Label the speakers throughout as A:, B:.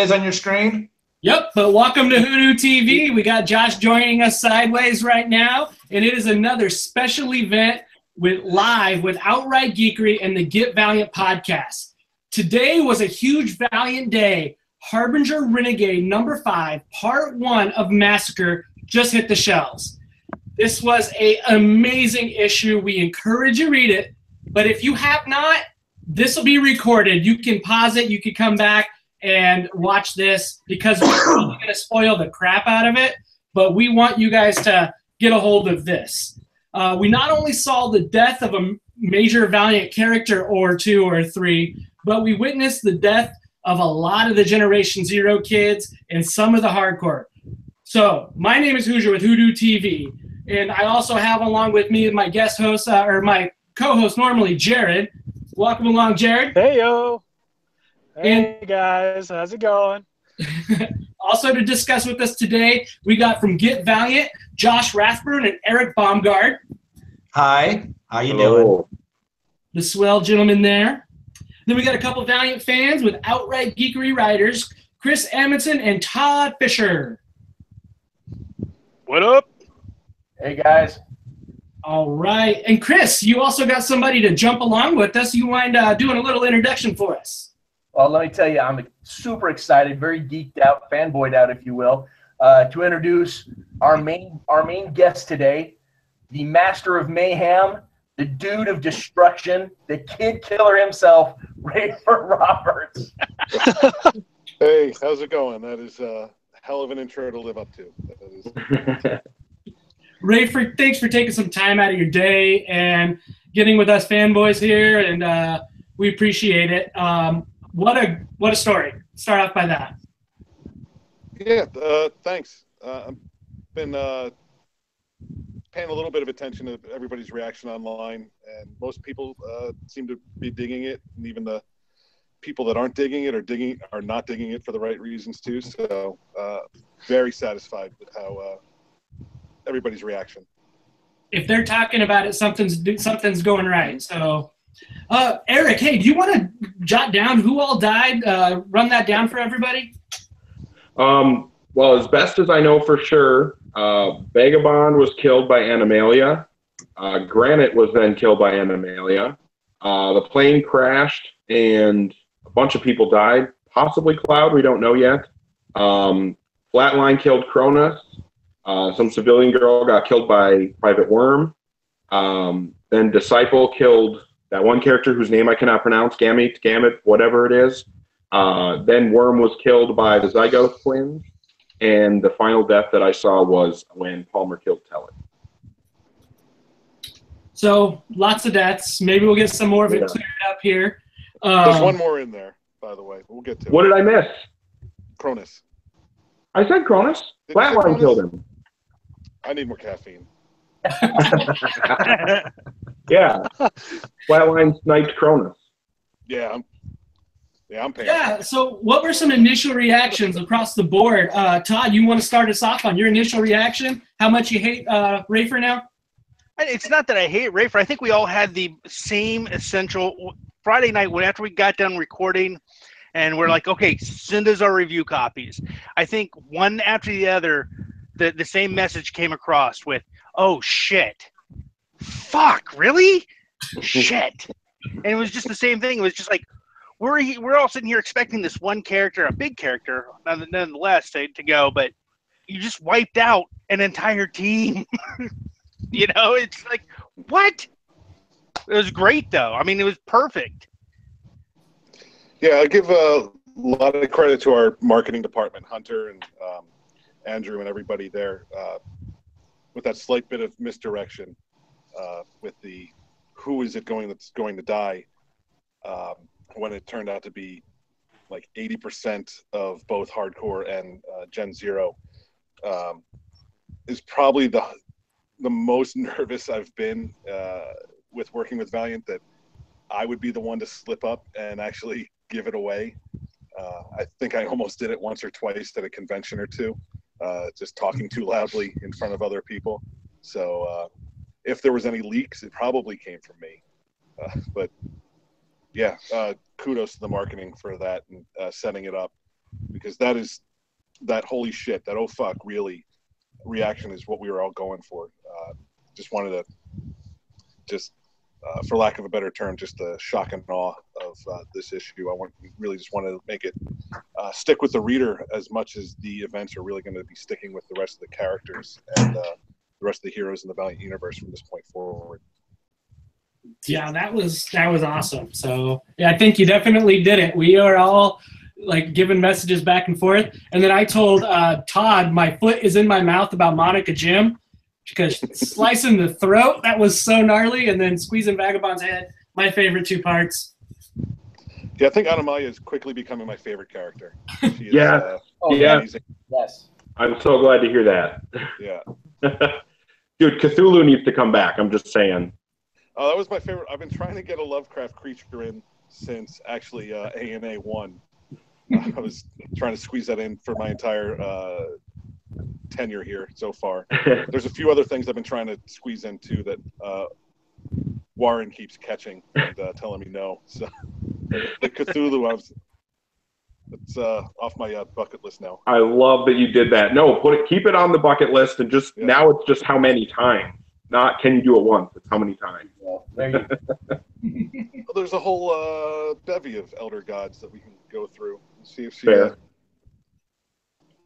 A: is on your screen?
B: Yep, but welcome to WhoDooTV. We got Josh joining us sideways right now, and it is another special event live with Outright Geekery and the GET Valiant Podcast. Today was a huge Valiant day. Harbinger Renegade number 5, part 1 of MASSACRE just hit the shelves. This was an amazing issue. We encourage you to read it, but if you have not, this will be recorded. You can pause it, you can come back and watch this because we're probably going to spoil the crap out of it, but we want you guys to get a hold of this. We not only saw the death of a major Valiant character or 2 or 3, but we witnessed the death of a lot of the Generation Zero kids and some of the hardcore. So my name is Hooser with WhoDooTV, and I also have along with me my guest host, or my co-host normally, Jared. Welcome along, Jared.
C: Hey, yo. Hey, guys. How's it going?
B: Also to discuss with us today, we got from GET Valiant, Josh Rafer and Eric Baumgart.
A: Hi. How you doing?
B: The swell gentleman there. Then we got a couple Valiant fans with Outright Geekery writers, Chris Amundsen and Todd Fisher.
C: What up?
D: Hey, guys.
B: All right. And Chris, you also got somebody to jump along with us. You mind doing a little introduction for us?
D: Well, let me tell you, I'm super excited, very geeked out, fanboyed out, if you will, to introduce our main guest today, the master of mayhem, the dude of destruction, the kid killer himself, Rafer Roberts.
E: Hey, how's it going? That is a hell of an intro to live up to.
B: Rafer, thanks for taking some time out of your day and getting with us fanboys here, and we appreciate it. What a story. Start off by that.
E: Yeah, thanks. I've been paying a little bit of attention to everybody's reaction online, and most people seem to be digging it, and even the people that aren't digging it are not digging it for the right reasons too. So very satisfied with how everybody's reaction.
B: If they're talking about it, something's going right. So, Eric, hey, do you want to jot down who all died? Run that down for everybody.
F: Well, as best as I know for sure, Vagabond was killed by Animalia. Granite was then killed by Animalia. The plane crashed and a bunch of people died. Possibly Cloud, we don't know yet. Flatline killed Cronus. Some civilian girl got killed by Private Worm. Then Disciple killed that one character whose name I cannot pronounce, Gamete, whatever it is. Then Worm was killed by the Zygote twins. And the final death that I saw was when Palmer killed Tellet.
B: So, lots of deaths. Maybe we'll get some more of it cleared up here.
E: There's one more in there, by the way. We'll get to it.
F: What did I miss?
E: Cronus.
F: I said Cronus. Flatline killed him.
E: I need more caffeine.
F: Yeah. Flatline sniped Cronus.
E: Yeah, I'm paying.
B: Yeah, so what were some initial reactions across the board? Todd, you want to start us off on your initial reaction? How much you hate Rafer now?
C: It's not that I hate Rafer. I think we all had the same essential Friday night after we got done recording, and we're like, okay, send us our review copies. I think one after the other, the same message came across with, oh, shit. Fuck, really? Shit. And it was just the same thing. It was just like, we're all sitting here expecting this one character, a big character, nonetheless, to go, but you just wiped out an entire team. You know, it's like, what? It was great, though. I mean, it was perfect.
E: Yeah, I give a lot of credit to our marketing department, Hunter and Andrew and everybody there, with that slight bit of misdirection with the who is it that's going to die, when it turned out to be like 80% of both hardcore and Gen Zero, is probably the most nervous I've been with working with Valiant, that I would be the one to slip up and actually give it away. I think I almost did it once or twice at a convention or two, just talking too loudly in front of other people. So if there was any leaks, it probably came from me. But yeah, kudos to the marketing for that and setting it up. because that holy shit, that oh fuck really reaction is what we were all going for. Just wanted to for lack of a better term, just the shock and awe of this issue. Really just wanted to make it stick with the reader as much as the events are really going to be sticking with the rest of the characters and the rest of the heroes in the Valiant universe from this point forward.
B: Yeah, that was awesome. So yeah, I think you definitely did it. We are all like giving messages back and forth, and then I told Todd my foot is in my mouth about Monica Jim, because slicing the throat, that was so gnarly, and then squeezing Vagabond's head, my favorite 2 parts.
E: Yeah, I think Animalia is quickly becoming my favorite character. She is,
F: yeah.
E: amazing.
D: Yes.
F: I'm so glad to hear that.
E: Yeah.
F: Dude, Cthulhu needs to come back. I'm just saying.
E: Oh, that was my favorite. I've been trying to get a Lovecraft creature in since actually ANA 1. I was trying to squeeze that in for my entire tenure here so far. There's a few other things I've been trying to squeeze in too that Warren keeps catching and telling me no. So the Cthulhu, it's off my bucket list now.
F: I love that you did that. No, keep it on the bucket list, and just now it's just how many times. Not can you do it once, it's how many times.
D: Well, there you go.
E: There's a whole bevy of elder gods that we can go through and see if she.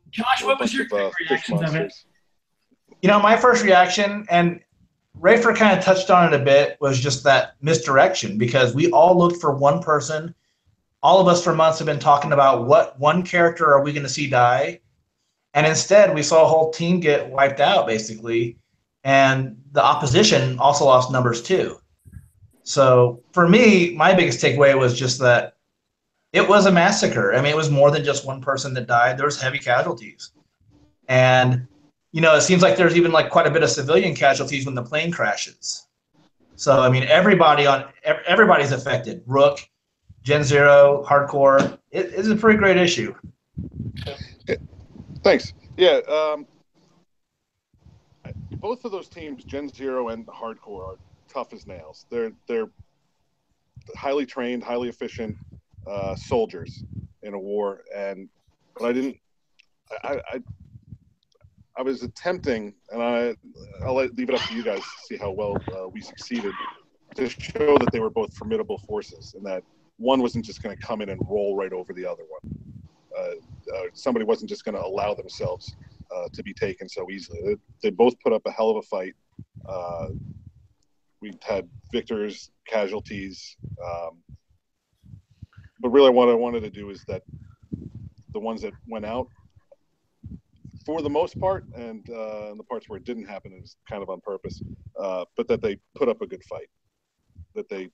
B: Josh, what was your quick reactions of it?
A: You know, my first reaction, and Rafer kind of touched on it a bit, was just that misdirection, because we all looked for one person. All of us for months have been talking about what one character are we going to see die, and instead we saw a whole team get wiped out, basically, and the opposition also lost numbers too. So for me, my biggest takeaway was just that it was a massacre. I mean, it was more than just one person that died. There was heavy casualties. And, you know, it seems like there's even like quite a bit of civilian casualties when the plane crashes. So, I mean, everybody's affected. Rook, Gen Zero, Hardcore. It's a pretty great issue.
E: Thanks. Yeah. Both of those teams, Gen Zero and Hardcore, are tough as nails. They're highly trained, highly efficient soldiers in a war, but I was attempting, and I'll leave it up to you guys to see how well we succeeded, to show that they were both formidable forces, and that one wasn't just going to come in and roll right over the other one. Somebody wasn't just going to allow themselves to be taken so easily. They both put up a hell of a fight. We had victors, casualties, but really what I wanted to do is that the ones that went out, for the most part, and the parts where it didn't happen, it was kind of on purpose, but that they put up a good fight. That they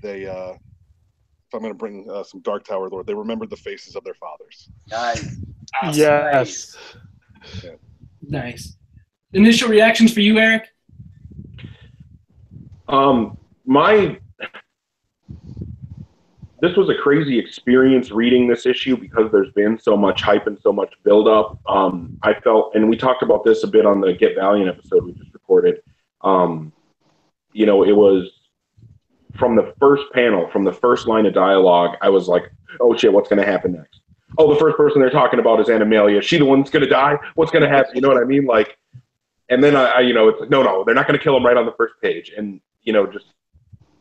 E: if I'm going to bring some Dark Tower lore, they remembered the faces of their fathers.
D: Nice.
C: Yes.
E: Yeah.
B: Nice. Initial reactions for you, Eric?
F: This was a crazy experience reading this issue because there's been so much hype and so much buildup. I felt, and we talked about this a bit on the Get Valiant episode we just recorded. You know, it was from the first panel, from the first line of dialogue, I was like, oh shit, what's going to happen next? Oh, the first person they're talking about is Animalia. She the one that's going to die? What's going to happen? You know what I mean? Like, and then I you know, it's like, no, they're not going to kill him right on the first page. And, you know, just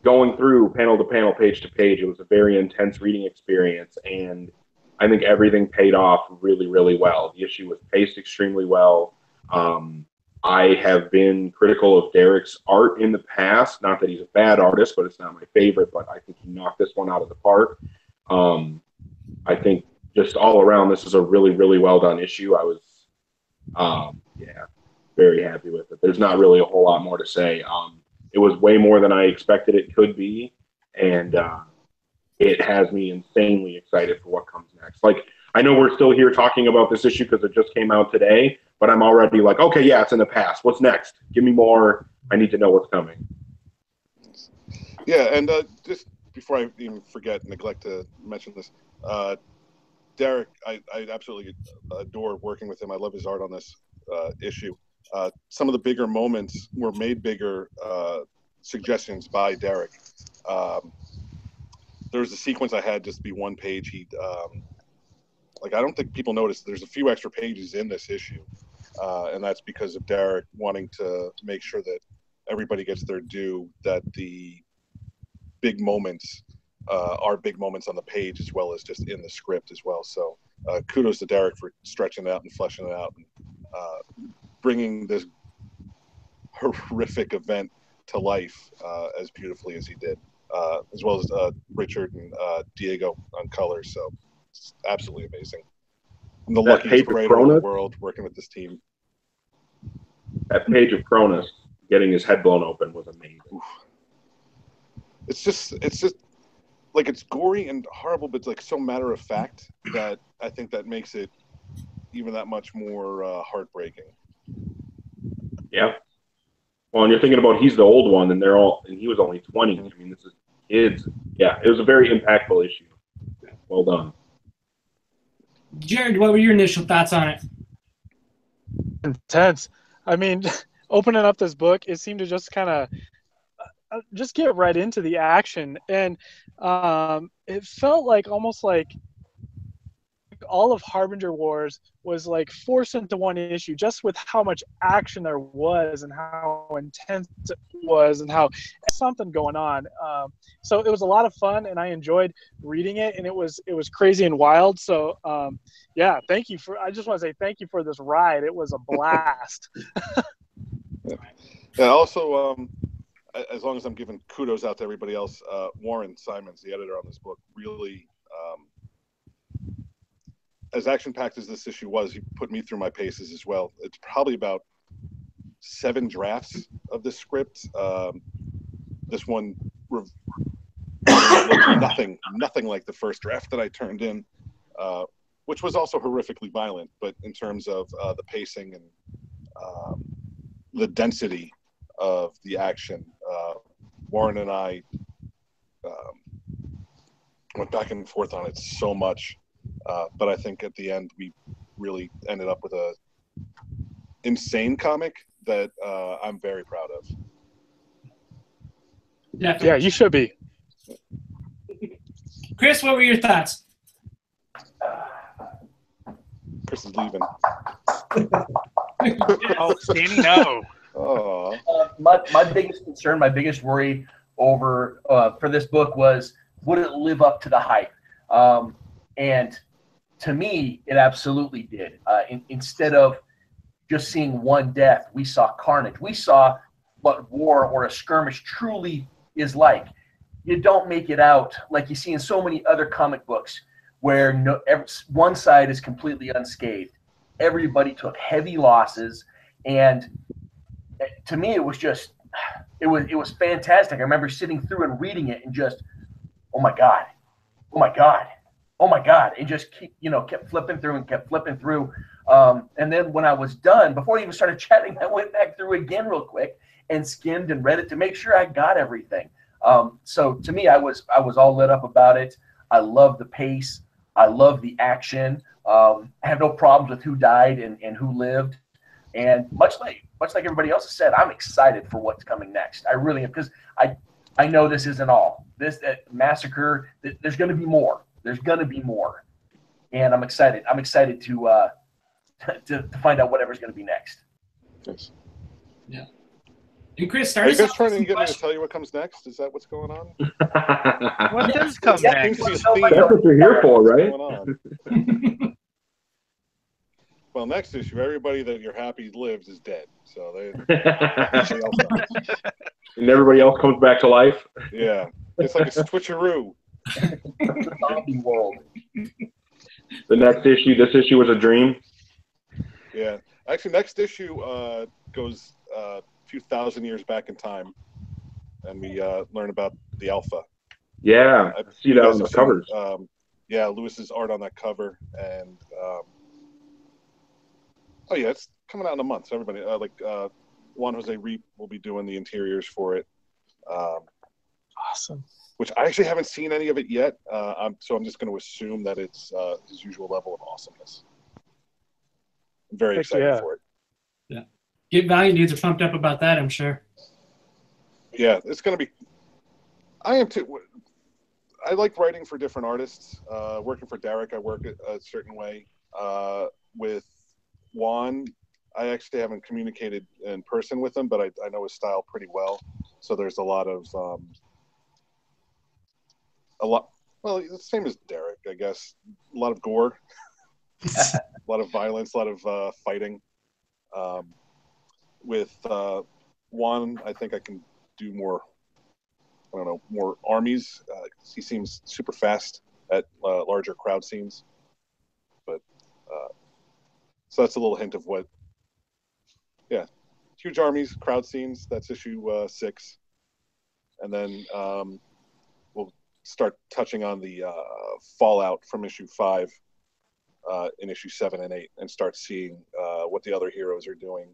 F: going through panel to panel, page to page, it was a very intense reading experience, and I think everything paid off really, really well. The issue was paced extremely well. I have been critical of Darick's art in the past. Not that he's a bad artist, but it's not my favorite, but I think he knocked this one out of the park. I think just all around, this is a really, really well done issue. I was, very happy with it. There's not really a whole lot more to say. It was way more than I expected it could be, and it has me insanely excited for what comes next. Like, I know we're still here talking about this issue because it just came out today, but I'm already like, okay, yeah, it's in the past. What's next? Give me more. I need to know what's coming.
E: Yeah, and just before I even neglect to mention this, Darick, I absolutely adore working with him. I love his art on this issue. Some of the bigger moments were made bigger suggestions by Darick. there was a sequence I had just be one page. He like, I don't think people noticed there's a few extra pages in this issue, and that's because of DARICK wanting to make sure that everybody gets their due, that the big moments are big moments on the page as well as just in the script as well. So kudos to DARICK for stretching it out and fleshing it out and bringing this horrific event to life as beautifully as he did, as well as Richard and Diego on colors. So it's absolutely amazing. I'm the luckiest writer in the world working with this team.
F: That page of Cronus getting his head blown open was amazing.
E: Oof. It's just like, it's gory and horrible, but it's like so matter of fact that I think that makes it even that much more heartbreaking.
F: Yeah. Well, and you're thinking about he's the old one, and he was only 20. I mean, this is kids. Yeah, it was a very impactful issue. Well done.
B: Jared, what were your initial thoughts on it?
G: Intense. I mean, opening up this book, it seemed to just kind of just get right into the action, and it felt like almost like all of Harbinger Wars was like forced into one issue, just with how much action there was and how intense it was and how something going on. So it was a lot of fun, and I enjoyed reading it, and it was crazy and wild. So yeah, thank you I just want to say thank you for this ride. It was a blast.
E: Yeah. Also, as long as I'm giving kudos out to everybody else, Warren Simons, the editor on this book, really, as action-packed as this issue was, he put me through my paces as well. It's probably about 7 drafts of this script. This one looks nothing like the first draft that I turned in, which was also horrifically violent, but in terms of the pacing and the density of the action, Warren and I went back and forth on it so much. But I think at the end we really ended up with a insane comic that I'm very proud of.
G: Yeah, you should be.
B: Chris, what were your thoughts?
E: Chris is leaving.
C: Oh, Danny, no.
E: Oh.
D: My biggest concern, my biggest worry over for this book was, would it live up to the hype? And to me, it absolutely did. Instead of just seeing one death, we saw carnage. We saw what war or a skirmish truly is like. You don't make it out like you see in so many other comic books where one side is completely unscathed. Everybody took heavy losses, and to me, it was just, it was fantastic. I remember sitting through and reading it and just, oh my God, oh my God, oh my God, and just kept flipping through. And then when I was done, before I even started chatting, I went back through again real quick and skimmed and read it to make sure I got everything. So to me, I was all lit up about it. I love the pace. I love the action. I have no problems with who died and who lived. And much like everybody else has said, I'm excited for what's coming next. I really am, because I know this isn't all. This Massacre, there's going to be more. There's going to be more, and I'm excited. I'm excited to find out whatever's going to be next.
E: Yes.
B: Yeah. And Chris,
E: are you guys trying to get me to tell you what comes next? Is that what's going on?
C: What does come next?
F: That's what you're here for, right?
E: Well, next issue, everybody that you're happy lives is dead. So
F: and everybody else comes back to life.
E: Yeah, it's like a switcheroo.
D: Zombie world.
F: The next issue, this issue was a dream.
E: Yeah, actually, next issue goes a few thousand years back in time, and we learn about the Alpha.
F: Yeah, I see that on the covers.
E: Yeah, Lewis's art on that cover, and oh yeah, it's coming out in a month. So everybody, Juan Jose Reap will be doing the interiors for it.
G: Awesome.
E: Which I actually haven't seen any of it yet, so I'm just going to assume that it's his usual level of awesomeness. I'm very excited for it.
B: Yeah, Get Valiant dudes are pumped up about that, I'm sure.
E: Yeah, it's going to be. I am too. I like writing for different artists. Working for DARICK, I work a certain way. With Juan, I actually haven't communicated in person with him, but I know his style pretty well. So there's a lot, well, it's the same as DARICK, I guess. A lot of gore, a lot of violence, a lot of fighting. With Juan, I think I can do more, I don't know, more armies. He seems super fast at larger crowd scenes. But so that's a little hint of what, yeah, huge armies, crowd scenes. That's issue 6. And then we'll start touching on the fallout from issue 5 in issue 7 and 8 and start seeing what the other heroes are doing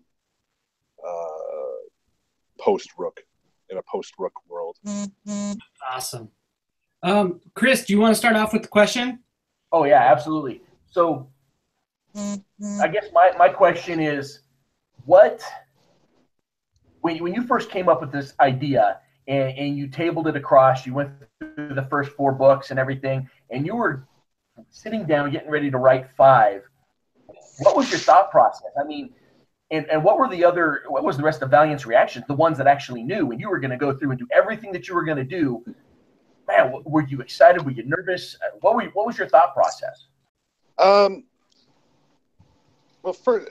E: post-Rook, in a post-Rook world.
B: Awesome. Chris, do you want to start off with the question?
D: Oh, yeah, absolutely. So I guess my question is, when you first came up with this idea and you tabled it across, you went through the first 4 books and everything, and you were sitting down getting ready to write 5, what was your thought process? I mean, and what was the rest of Valiant's reactions, the ones that actually knew, when you were going to go through and do everything that you were going to do? Man, were you excited? Were you nervous? What was your thought process?
E: Well, first,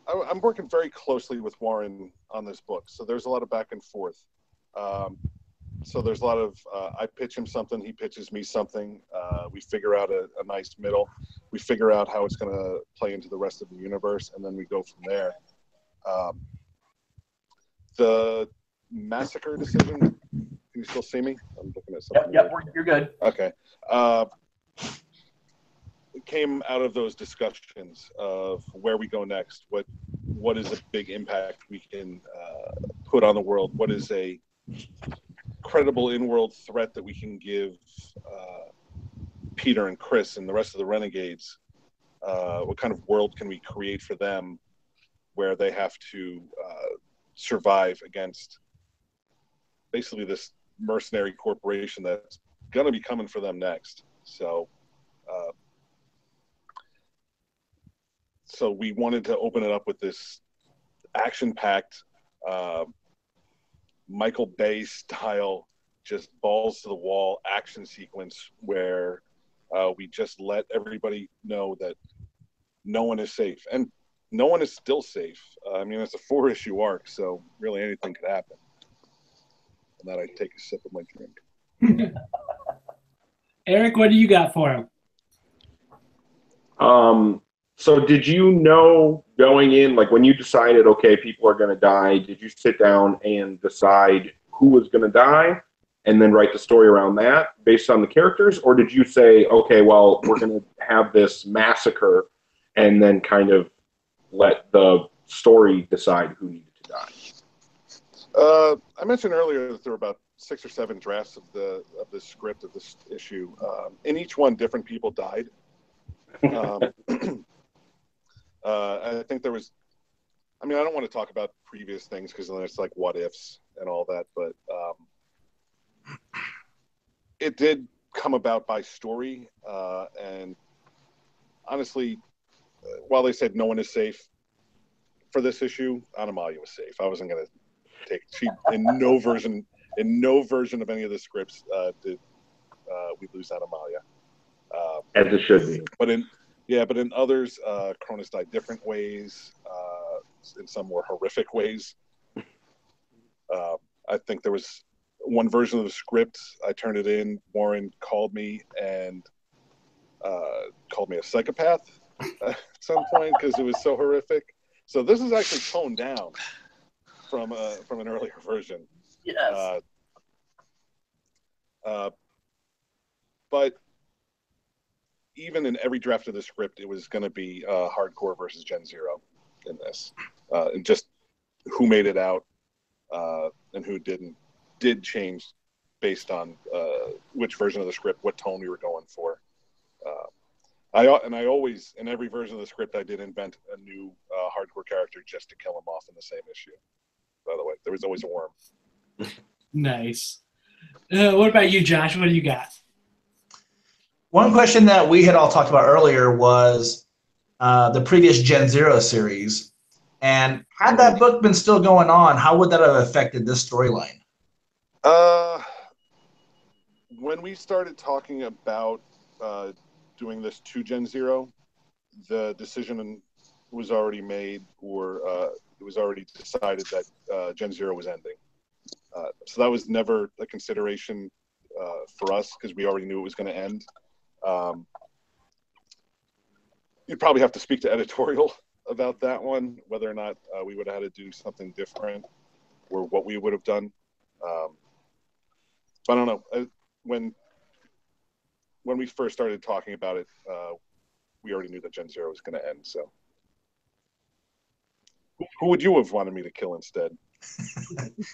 E: I'm working very closely with Warren on this book, so there's a lot of back and forth. So there's a lot of I pitch him something, he pitches me something. We figure out a nice middle. We figure out how it's going to play into the rest of the universe, and then we go from there. The MASSACRE decision. Can you still see me? I'm looking at something.
D: Yep, you're good.
E: Okay. It came out of those discussions of where we go next. What is a big impact we can put on the world? What is a credible in-world threat that we can give Peter and Chris and the rest of the Renegades? What kind of world can we create for them where they have to survive against basically this mercenary corporation that's going to be coming for them next? So we wanted to open it up with this action-packed Michael Bay style, just balls to the wall action sequence where we just let everybody know that no one is safe, and no one is still safe. I mean, it's a 4-issue arc, so really anything could happen. And then I take a sip of my drink.
B: Eric, what do you got for him?
F: So did you know going in, like when you decided, okay, people are going to die, did you sit down and decide who was going to die and then write the story around that based on the characters? Or did you say, okay, well, we're going to have this massacre and then kind of let the story decide who needed to die?
E: I mentioned earlier that there were about 6 or 7 drafts of this script of this issue. In each one, different people died. I think there was, I mean, I don't want to talk about previous things because then it's like what ifs and all that, but it did come about by story. And honestly, while they said no one is safe for this issue, Animalia was safe. I wasn't going to take, in no version of any of the scripts did we lose Animalia.
F: As it should be.
E: But in others, Cronus died different ways, in some more horrific ways. I think there was one version of the script, I turned it in, Warren called me and called me a psychopath at some point because it was so horrific. So this is actually toned down from an earlier version.
D: Yes.
E: But even in every draft of the script, it was going to be hardcore versus Gen Zero in this, and just who made it out and who did change based on which version of the script, what tone we were going for. I always, in every version of the script, I did invent a new hardcore character just to kill him off in the same issue. By the way, there was always a worm.
B: Nice. What about you, Josh? What do you got?
A: One question that we had all talked about earlier was the previous Gen Zero series. And had that book been still going on, how would that have affected this storyline?
E: When we started talking about doing this to Gen Zero, the decision was already made, or it was already decided that Gen Zero was ending. So that was never a consideration for us because we already knew it was going to end. You'd probably have to speak to editorial about that one, whether or not we would have had to do something different or what we would have done. But I don't know. When we first started talking about it, we already knew that Gen Zero was going to end. So who would you have wanted me to kill instead?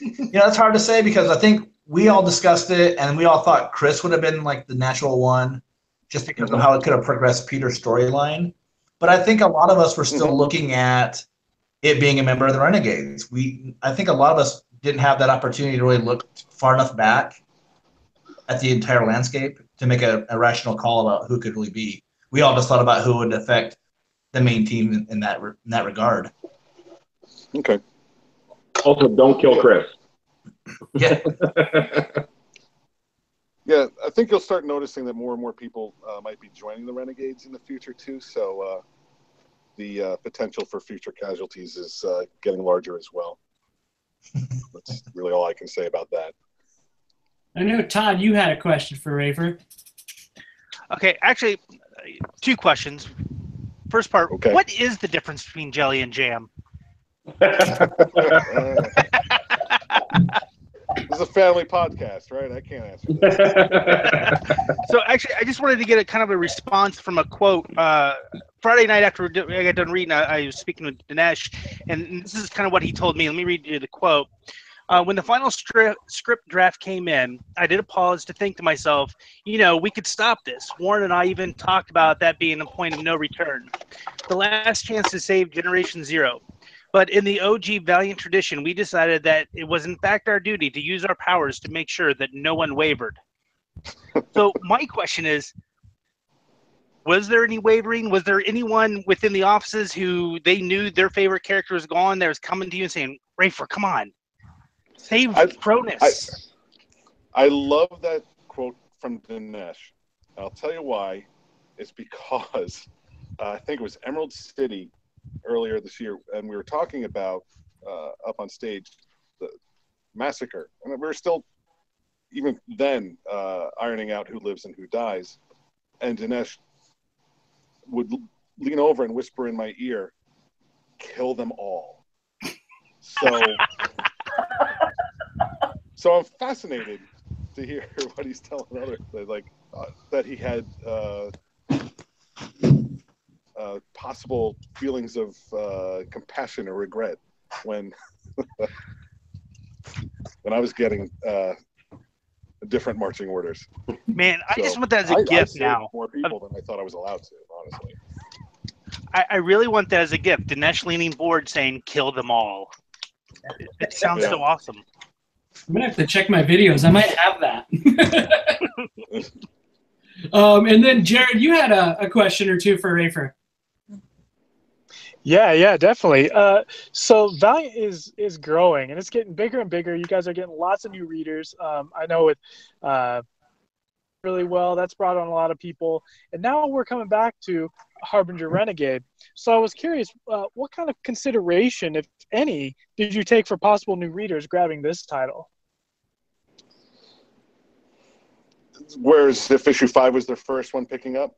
A: It's hard to say because I think we all discussed it and we all thought Chris would have been like the natural one just because of how it could have progressed Peter's storyline. But I think a lot of us were still looking at it being a member of the Renegades. I think a lot of us didn't have that opportunity to really look far enough back at the entire landscape to make a rational call about who could really be. We all just thought about who would affect the main team in that regard.
E: Okay.
F: Also, don't kill Chris.
A: Yeah.
E: Yeah, I think you'll start noticing that more and more people might be joining the Renegades in the future too. So the potential for future casualties is getting larger as well. That's really all I can say about that.
B: I know, Todd, you had a question for Rafer.
C: Okay, actually, 2 questions. First part,
E: Okay.
C: What is the difference between jelly and jam?
E: This is a family podcast, right? I can't answer that.
C: So actually, I just wanted to get a kind of a response from a quote. Friday night after I got done reading, I was speaking with Dinesh, and this is kind of what he told me. Let me read you the quote. When the final script draft came in, I did a pause to think to myself, we could stop this. Warren and I even talked about that being a point of no return. The last chance to save Generation Zero. But in the OG Valiant tradition, we decided that it was in fact our duty to use our powers to make sure that no one wavered. So my question is, was there any wavering? Was there anyone within the offices who they knew their favorite character was gone that was coming to you and saying, Rafer, come on, save Cronus?
E: I love that quote from Dinesh. I'll tell you why. It's because I think it was Emerald City earlier this year, and we were talking about up on stage the MASSACRE, and we were still even then ironing out who lives and who dies, and Dinesh would lean over and whisper in my ear, "Kill them all." So I'm fascinated to hear what he's telling others, that he had possible feelings of compassion or regret when I was getting different marching orders.
C: Man, I just want that as a gift now.
E: More people than I thought I was allowed to, honestly.
C: I really want that as a gift. Dinesh leaning forward saying, "Kill them all." It sounds so awesome.
B: I'm going to have to check my videos. I might have that. And then, Jared, you had a question or two for Rafer.
G: Yeah, definitely. So Valiant is growing, and it's getting bigger and bigger. You guys are getting lots of new readers. I know it really well. That's brought on a lot of people. And now we're coming back to Harbinger Renegade. So I was curious, what kind of consideration, if any, did you take for possible new readers grabbing this title?
E: Whereas if issue 5 was their first one picking up?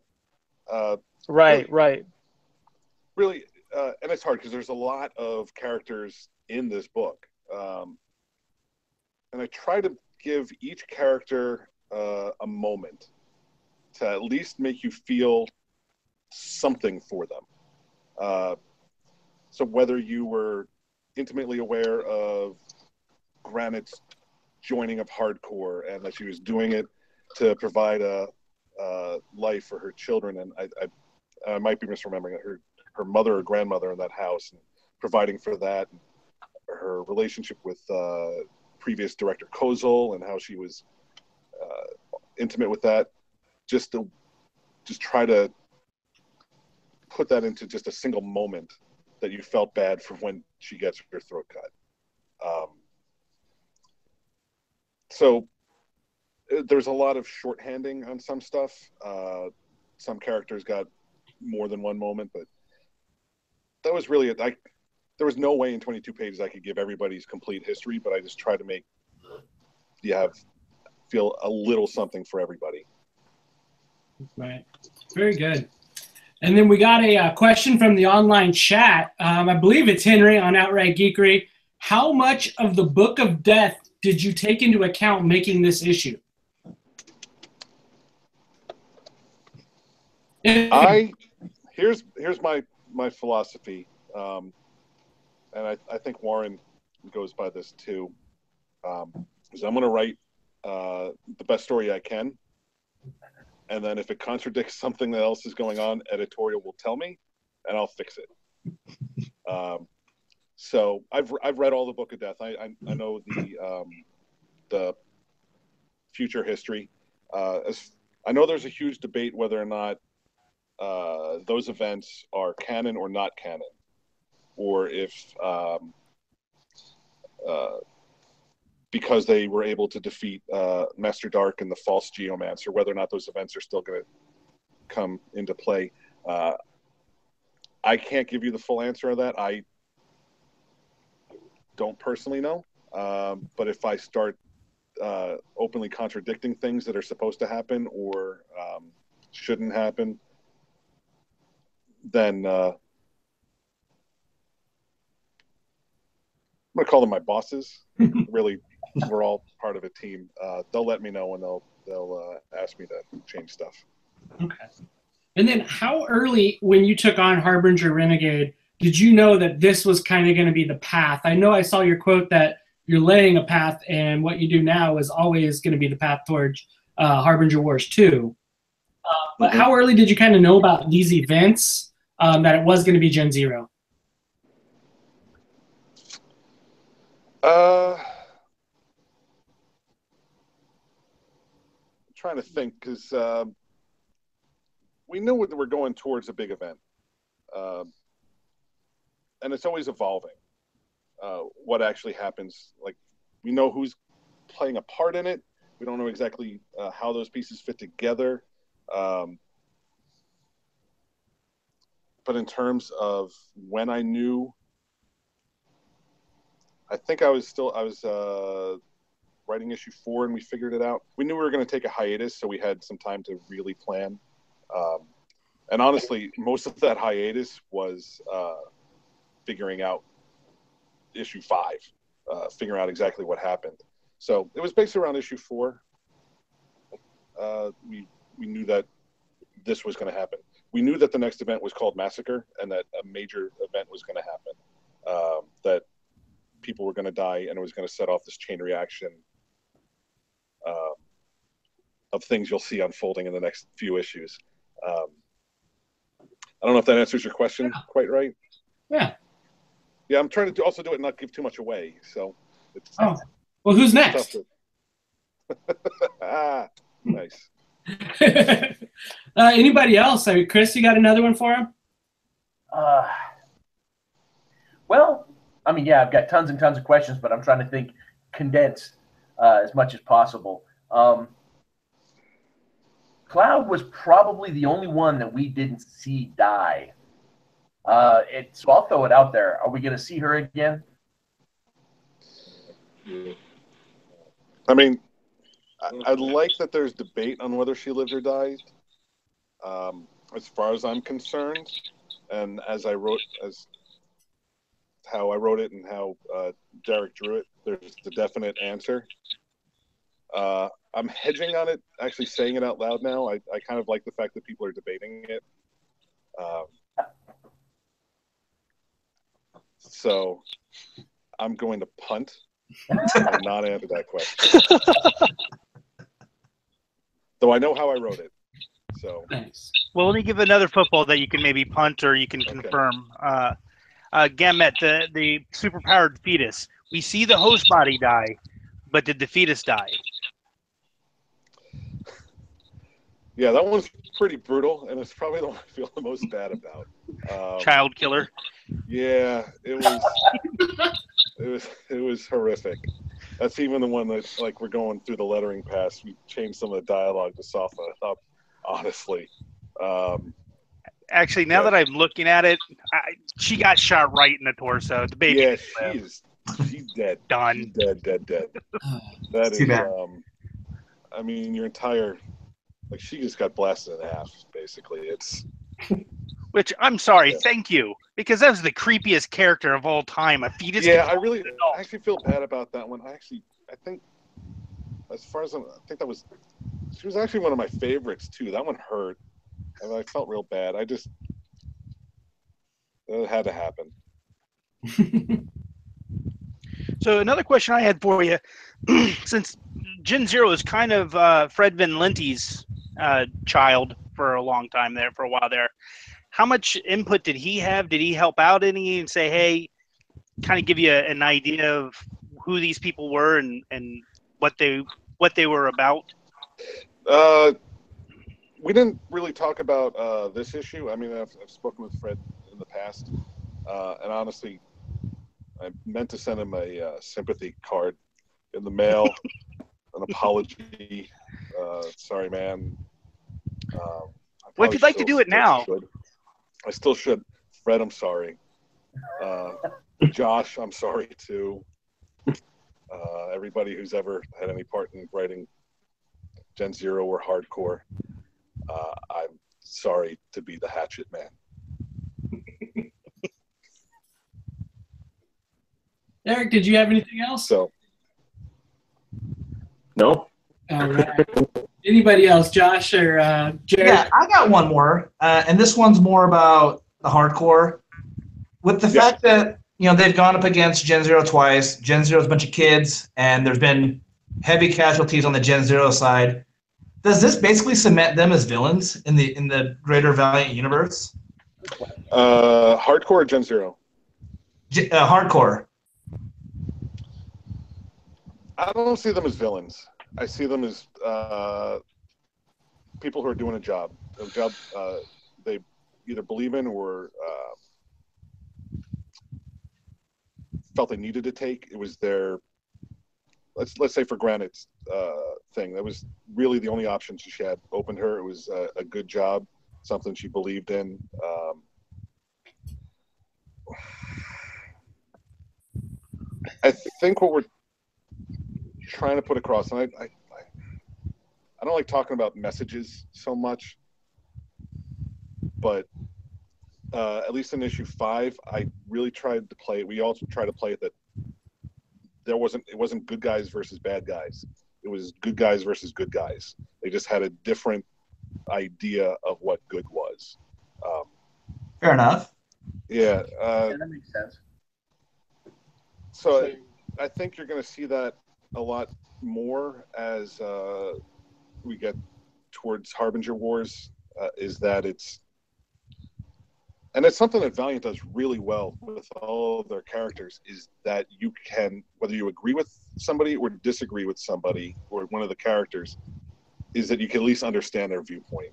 G: Right.
E: Really, and it's hard because there's a lot of characters in this book. And I try to give each character a moment to at least make you feel something for them. So whether you were intimately aware of Granite's joining of hardcore and that she was doing it to provide a life for her children, and I might be misremembering it, her mother or grandmother in that house, and providing for that, her relationship with previous director Kozel, and how she was intimate with that, just try to put that into just a single moment that you felt bad for when she gets her throat cut. So there's a lot of shorthanding on some stuff. Some characters got more than one moment, but that was really it. There was no way in 22 pages I could give everybody's complete history, but I just tried to make you feel a little something for everybody.
B: Right. Very good. And then we got a question from the online chat. I believe it's Henry on Outright Geekery. How much of the Book of Death did you take into account making this issue?
E: Here's my philosophy, and I think Warren goes by this too. Is I'm going to write the best story I can, and then if it contradicts something that else is going on, editorial will tell me, and I'll fix it. So I've read all the Book of Death. I know the future history. I know there's a huge debate whether or not those events are canon or not canon, or if because they were able to defeat Master Dark and the false Geomancer, whether or not those events are still going to come into play. I can't give you the full answer of that. I don't personally know, but if I start openly contradicting things that are supposed to happen or shouldn't happen, then I'm going to call them my bosses. Really, we're all part of a team. They'll let me know, and they'll ask me to change stuff.
B: Okay. And then how early, when you took on Harbinger Renegade, did you know that this was kind of going to be the path? I know I saw your quote that you're laying a path, and what you do now is always going to be the path towards Harbinger Wars 2. But how early did you kind of know about these events, that it was going to be Gen Zero?
E: I'm trying to think, because we knew that we're going towards a big event. And it's always evolving. What actually happens, like, we know who's playing a part in it. We don't know exactly how those pieces fit together. But in terms of when I knew, I think I was writing issue 4 and we figured it out. We knew we were going to take a hiatus, so we had some time to really plan. And honestly, most of that hiatus was figuring out issue 5, figuring out exactly what happened. So it was based around issue 4. We knew that this was going to happen. We knew that the next event was called Massacre, and that a major event was going to happen. That people were going to die, and it was going to set off this chain reaction of things you'll see unfolding in the next few issues. I don't know if that answers your question quite right.
B: Yeah.
E: Yeah, I'm trying to also do it and not give too much away. So.
B: Well, who's next?
E: Nice.
B: Anybody else? Chris, you got another one for him?
D: Well, I mean, yeah, I've got tons and tons of questions, but I'm trying to think condensed as much as possible. Cloud was probably the only one that we didn't see die. So I'll throw it out there. Are we going to see her again?
E: I mean, I like that there's debate on whether she lived or died. As far as I'm concerned, and as how I wrote it and how Derek drew it, there's the definite answer. I'm hedging on it, actually saying it out loud now. I kind of like the fact that people are debating it. So I'm going to punt and not answer that question. Though I know how I wrote it. So.
B: Nice.
C: Well, let me give another football that you can maybe punt or you can confirm. Gammet, the superpowered fetus. We see the host body die, but did the fetus die?
E: Yeah, that one's pretty brutal, and it's probably the one I feel the most bad about.
C: Child killer.
E: Yeah, it was horrific. That's even the one that, like, we're going through the lettering pass. We changed some of the dialogue to soften it up, honestly.
C: Actually, now that I'm looking at it, she got shot right in the torso. The baby.
E: Yeah, she's dead.
C: Done.
E: She's dead. That
A: Too
E: is,
A: bad.
E: I mean, your entire, like, she just got blasted in half, basically. It's.
C: Which, I'm sorry,
E: Yeah.
C: Thank you, because that was the creepiest character of all time. A fetus.
E: Yeah, I actually feel bad about that one. I think, as far as I think she was actually one of my favorites too. That one hurt, and I felt real bad. It had to happen.
C: So another question I had for you, since Gen Zero is kind of Fred Van Linte's child for a long time there, for a while there, how much input did he have? Did he help out any and say, hey, kind of give you an idea of who these people were and what they were about?
E: We didn't really talk about this issue. I mean, I've spoken with Fred in the past, and honestly, I meant to send him a sympathy card in the mail, an apology. Sorry, man.
C: Well, if you'd like to do it now.
E: I still should. Fred, I'm sorry. Josh, I'm sorry too. Everybody who's ever had any part in writing Gen Zero or Hardcore, I'm sorry to be the hatchet man.
B: Eric, did you have anything else?
E: So,
F: No.
B: All right. Anybody else, Josh or Jared?
A: Yeah, I got one more, and this one's more about the hardcore. With the fact that they've gone up against Gen Zero twice. Gen Zero's a bunch of kids, and there's been heavy casualties on the Gen Zero side. Does this basically cement them as villains in the greater Valiant universe?
E: Hardcore or Gen Zero?
A: Hardcore.
E: I don't see them as villains. I see them as people who are doing a job they either believe in or felt they needed to take. It was their, let's say, for Granite's thing. That was really the only option she had open to her. It was a good job, something she believed in. I think what we're trying to put across, and I don't like talking about messages so much, but at least in issue 5, I really tried to play it. We also tried to play it that it wasn't good guys versus bad guys. It was good guys versus good guys. They just had a different idea of what good was.
A: Fair enough.
E: Yeah.
D: Yeah, that makes sense.
E: So I think you're going to see that a lot more as we get towards Harbinger Wars, is that it's something that Valiant does really well with all of their characters, is that you can, whether you agree with somebody or disagree with somebody or one of the characters, is that you can at least understand their viewpoint.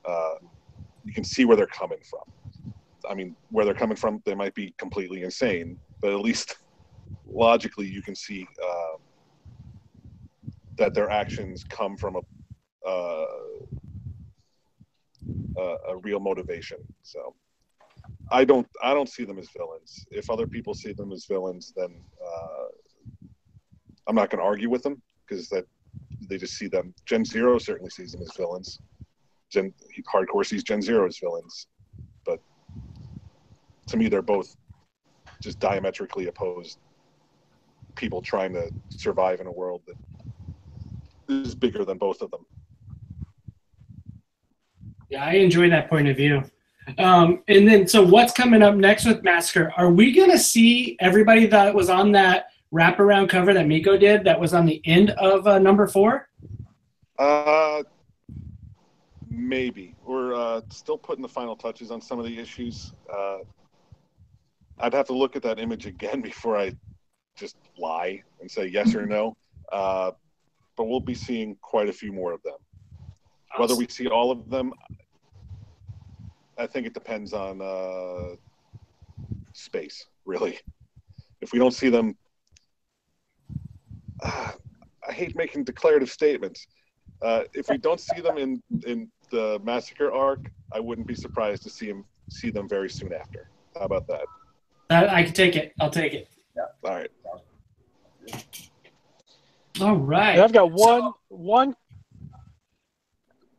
E: You can see where they're coming from. I mean, where they're coming from, they might be completely insane, but at least logically you can see that their actions come from a real motivation. So I don't see them as villains. If other people see them as villains, then I'm not going to argue with them, because that they just see them. Gen Zero certainly sees them as villains. Hardcore sees Gen Zero as villains, but to me, they're both just diametrically opposed people trying to survive in a world that is bigger than both of them.
B: Yeah, I enjoy that point of view. And then, so what's coming up next with Massacre? Are we going to see everybody that was on that wraparound cover that Miko did that was on the end of number 4?
E: Maybe. We're still putting the final touches on some of the issues. I'd have to look at that image again before I just lie and say yes or no. But we'll be seeing quite a few more of them. Whether we see all of them, I think it depends on space, really. If we don't see them, I hate making declarative statements. If we don't see them in the Massacre arc, I wouldn't be surprised to see them very soon after. How about that?
B: I can take it. I'll take it.
E: Yeah. All right.
B: All right.
G: And I've got one.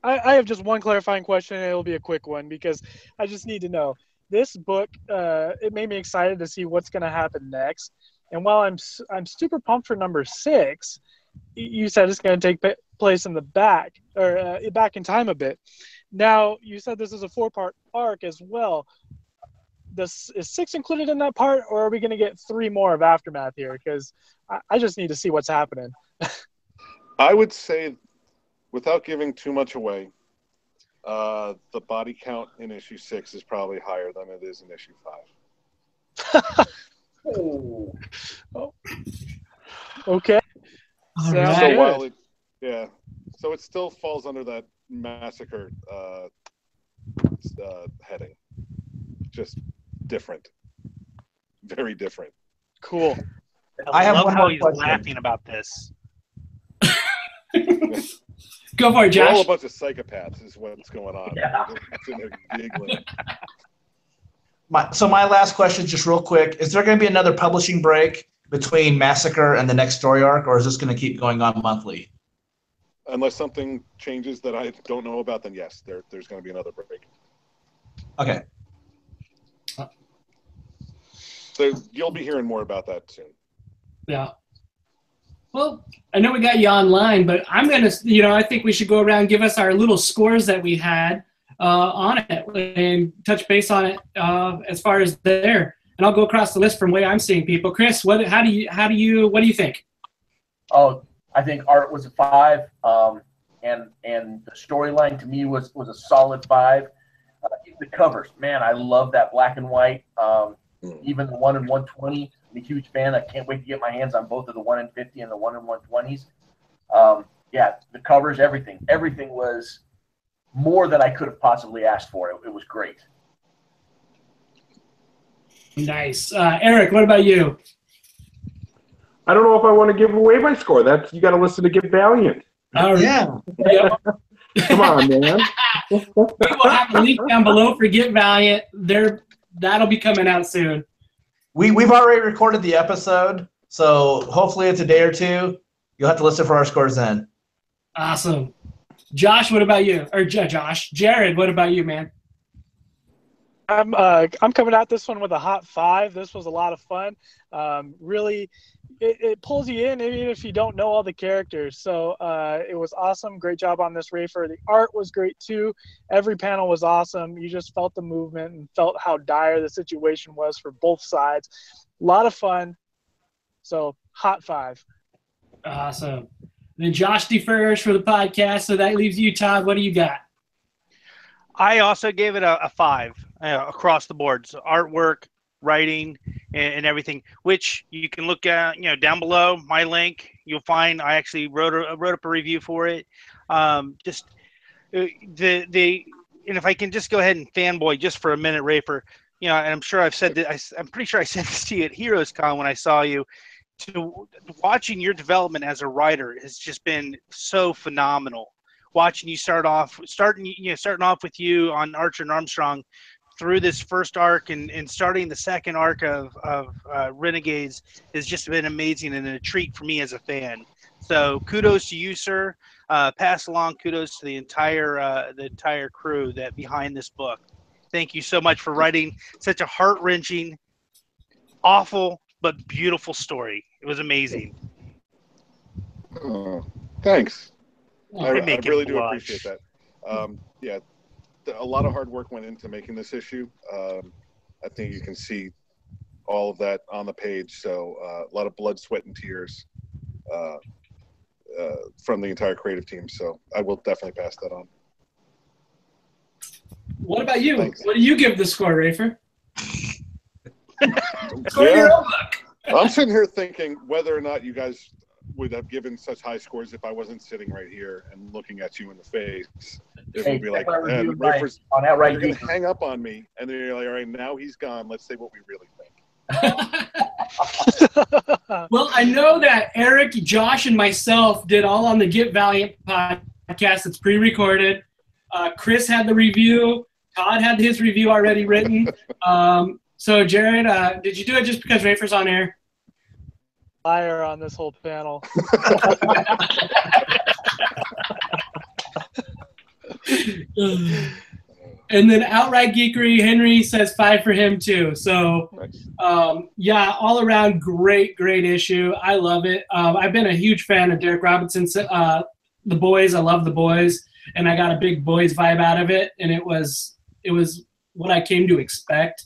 G: I have just one clarifying question, and it'll be a quick one because I just need to know. This book, it made me excited to see what's going to happen next. And while I'm super pumped for number 6, you said it's going to take place in the back in time a bit. Now, you said this is a 4-part arc as well. Is 6 included in that part, or are we going to get 3 more of Aftermath here? Because I just need to see what's happening.
E: I would say, without giving too much away, the body count in issue 6 is probably higher than it is in issue 5.
G: Oh. Okay.
B: Right.
E: So while so it still falls under that Massacre heading. Just different, very different.
G: Cool.
C: I
A: have
C: love
A: one
C: how
A: more
C: he's
A: question.
C: laughing about this.
B: Go for it,
E: We're all
B: Josh.
E: a bunch of psychopaths is what's going on.
D: Yeah.
E: We're just sitting there giggling.
A: My last question, just real quick: is there going to be another publishing break between Massacre and the next story arc, or is this going to keep going on monthly?
E: Unless something changes that I don't know about, then yes, there's going to be another break.
A: Okay.
E: So you'll be hearing more about that soon.
B: Yeah. Well, I know we got you online, but I'm going to, I think we should go around and give us our little scores that we had on it and touch base on it as far as there. And I'll go across the list from the way I'm seeing people. Chris, what do you think?
D: Oh, I think art was a 5, and the storyline to me was a solid 5. The covers, man, I love that black and white. Even the 1 in 120, I'm a huge fan. I can't wait to get my hands on both of the 1 in 50 and the 1 in 120s. Yeah, the covers, everything was more than I could have possibly asked for. It was great.
B: Nice. Eric, what about you?
F: I don't know if I want to give away my score. You got to listen to Get Valiant.
A: Yeah.
B: Yep.
F: Come on, man.
B: We will have a link down below for Get Valiant. That'll be coming out soon.
A: We've already recorded the episode, so hopefully it's a day or 2. You'll have to listen for our scores then.
B: Awesome. Josh, what about you? Or Jared, what about you, man?
G: I'm coming at this one with a hot 5. This was a lot of fun. Really, it pulls you in even if you don't know all the characters. So it was awesome. Great job on this, Rafer. The art was great too. Every panel was awesome. You just felt the movement and felt how dire the situation was for both sides. A lot of fun. So hot 5.
B: Awesome. And then Josh defers for the podcast, so that leaves you, Todd. What do you got?
C: I also gave it a 5 across the board. So artwork, writing, and everything, which you can look at, down below my link. You'll find I actually wrote up a review for it. And if I can just go ahead and fanboy just for a minute, Rafer, and I'm sure I've said that. I'm pretty sure I said this to you at Heroes Con when I saw you. Watching your development as a writer has just been so phenomenal. Watching you starting off with you on Archer and Armstrong through this first arc and starting the second arc of Renegades has just been amazing and a treat for me as a fan. So kudos to you, sir. Pass along kudos to the entire crew that behind this book. Thank you so much for writing such a heart-wrenching, awful, but beautiful story. It was amazing.
E: Oh, thanks. I really do
C: blush.
E: appreciate that. Yeah, a lot of hard work went into making this issue. I think you can see all of that on the page. So a lot of blood, sweat, and tears from the entire creative team. So I will definitely pass that on.
B: What about you?
E: Thanks.
B: What do you give the score, Rafer?
E: Yeah. I'm sitting here thinking whether or not you guys would have given such high scores if I wasn't sitting right here and looking at you in the face. It
D: Hey,
E: would be like,
D: check my review
E: Rafer's
D: on outright
E: you're going to
D: Geekery.
E: hang up on me, and then you're like, all right, now he's gone. Let's say what we really think.
B: Well, I know that Eric, Josh, and myself did all on the Get Valiant podcast. It's pre-recorded. Chris had the review. Todd had his review already written. So, Jared, did you do it just because Rafer's on air?
G: Liar on this whole panel.
B: And then outright geekery, Henry says 5 for him too. So, yeah, all around great issue. I love it. I've been a huge fan of DARICK ROBERTSON's The Boys. I love The Boys, and I got a big Boys vibe out of it, and it was what I came to expect.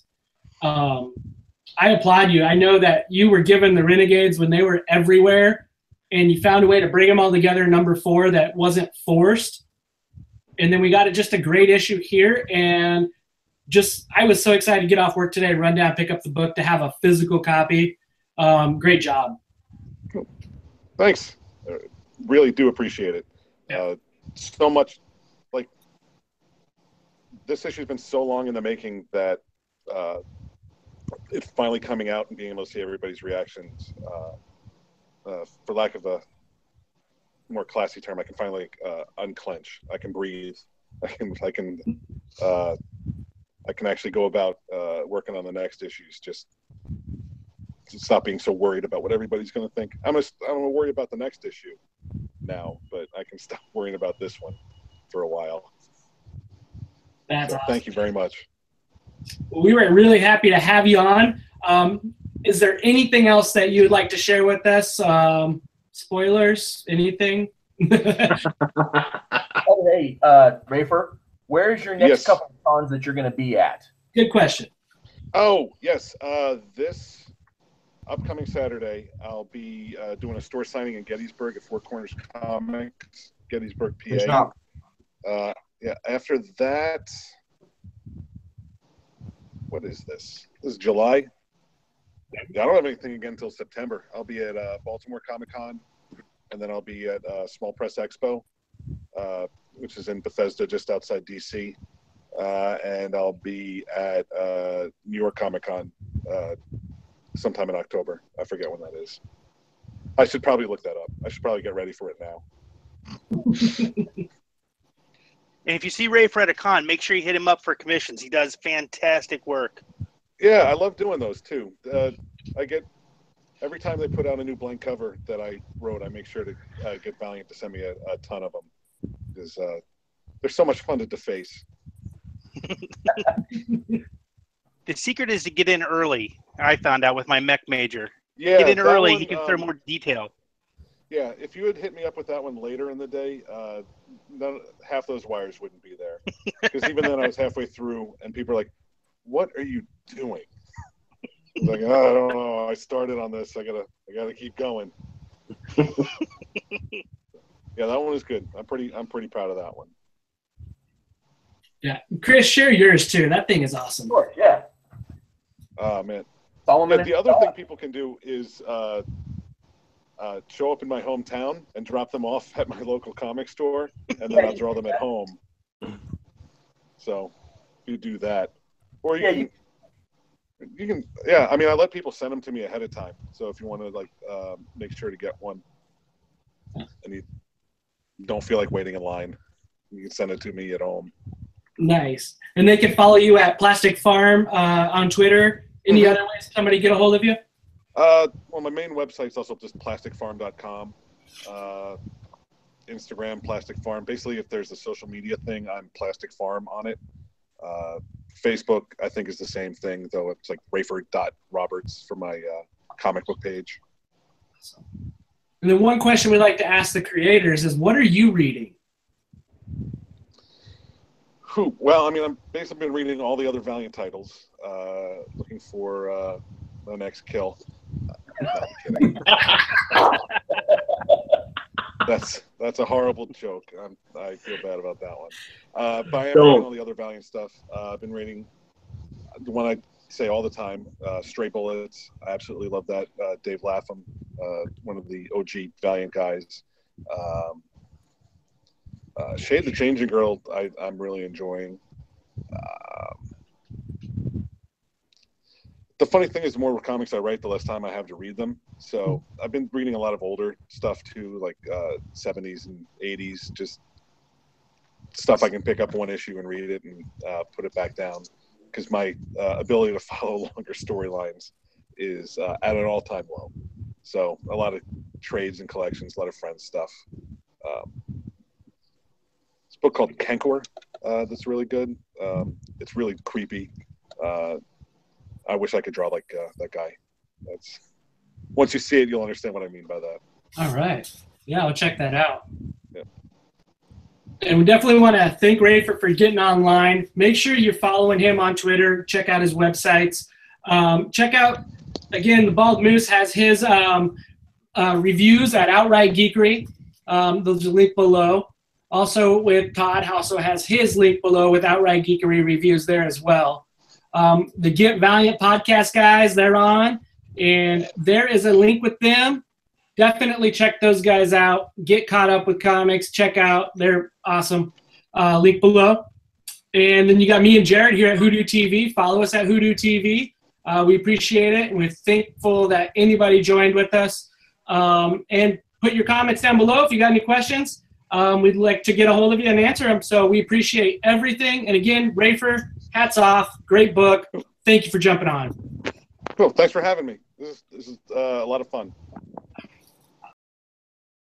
B: I applaud you. I know that you were given the Renegades when they were everywhere, and you found a way to bring them all together, number 4, that wasn't forced. And then we got just a great issue here, and I was so excited to get off work today, run down, pick up the book to have a physical copy. Great job.
E: Thanks. Really do appreciate it.
B: Yeah.
E: So much. Like, this issue's been so long in the making that it's finally coming out and being able to see everybody's reactions. For lack of a more classy term, I can finally unclench. I can breathe. I can actually go about working on the next issues. Just to stop being so worried about what everybody's going to think. I'm gonna worry about the next issue now, but I can stop worrying about this one for a while.
B: That's awesome.
E: Thank you very much.
B: Well, we were really happy to have you on. Is there anything else that you'd like to share with us? Spoilers? Anything?
D: Oh, hey, Rafer, where's your next couple of cons that you're going to be at?
B: Good question.
E: Oh, yes. This upcoming Saturday, I'll be doing a store signing in Gettysburg at Four Corners Comics, Gettysburg, PA. Yeah, after that, what is this? This is July. Yeah, I don't have anything again until September. I'll be at Baltimore Comic-Con, and then I'll be at Small Press Expo, which is in Bethesda, just outside DC. And I'll be at New York Comic-Con sometime in October. I forget when that is. I should probably look that up. I should probably get ready for it now.
C: And if you see Rafer at a con, make sure you hit him up for commissions. He does fantastic work.
E: Yeah, I love doing those too. I get every time they put out a new blank cover that I wrote, I make sure to get Valiant to send me a ton of them because they're so much fun to deface.
C: The secret is to get in early. I found out with my mech major.
E: Yeah,
C: get in early.
E: One,
C: he can throw more detail.
E: Yeah, if you had hit me up with that one later in the day, half those wires wouldn't be there. Because even then, I was halfway through, and people are like, "What are you doing?" I was like, "Oh, I don't know. I started on this. I gotta keep going." Yeah, that one is good. I'm pretty proud of that one.
B: Yeah, Chris, share yours too. That thing is awesome.
D: Sure, yeah.
E: Oh man.
D: Solomon,
E: yeah, the other thing people can do is show up in my hometown and drop them off at my local comic store, and then I'll draw them at home. So you do that, or you can. Yeah, I mean, I let people send them to me ahead of time. So if you want to make sure to get one, and you don't feel like waiting in line, you can send it to me at home.
B: Nice. And they can follow you at Plastic Farm on Twitter. Any other ways somebody get a hold of you?
E: Well, my main website's also just plasticfarm.com. Instagram, Plastic Farm. Basically, if there's a social media thing, I'm Plastic Farm on it. Facebook, I think, is the same thing, though it's like Rafer.Roberts for my comic book page.
B: Awesome. And then one question we like to ask the creators is, what are you reading?
E: Well, I mean, I've basically been reading all the other Valiant titles, looking for the next kill. No, I'm kidding. That's a horrible joke. I feel bad about that one. But I am reading all the other Valiant stuff. I've been reading the one I say all the time, Stray Bullets. I absolutely love that. Dave Lapham one of the OG Valiant guys. Shade the Changing Girl, I'm really enjoying. The funny thing is, the more comics I write, the less time I have to read them. So I've been reading a lot of older stuff too, like 70s and 80s, just stuff I can pick up one issue and read it and put it back down, because my ability to follow longer storylines is at an all-time low. So a lot of trades and collections, a lot of friends stuff. This book called Kenkor that's really good. It's really creepy. I wish I could draw like that guy. That's, once you see it, you'll understand what I mean by that.
B: All right. Yeah, I'll check that out.
E: Yeah.
B: And we definitely want to thank Rafer for getting online. Make sure you're following him on Twitter. Check out his websites. Check out, again, the Bald Moose has his reviews at Outright Geekery. There's a link below. Also, with Todd, also has his link below with Outright Geekery reviews there as well. The Get Valiant Podcast guys, they're on, and there is a link with them. Definitely check those guys out. Get caught up with comics. Check out. They're awesome. Link below. And then you got me and Jared here at WhoDooTV. Follow us at WhoDooTV. We appreciate it, and we're thankful that anybody joined with us. And put your comments down below if you got any questions. We'd like to get a hold of you and answer them. So we appreciate everything. And again, Rafer, hats off. Great book. Thank you for jumping on.
E: Cool. Thanks for having me. This is a lot of fun.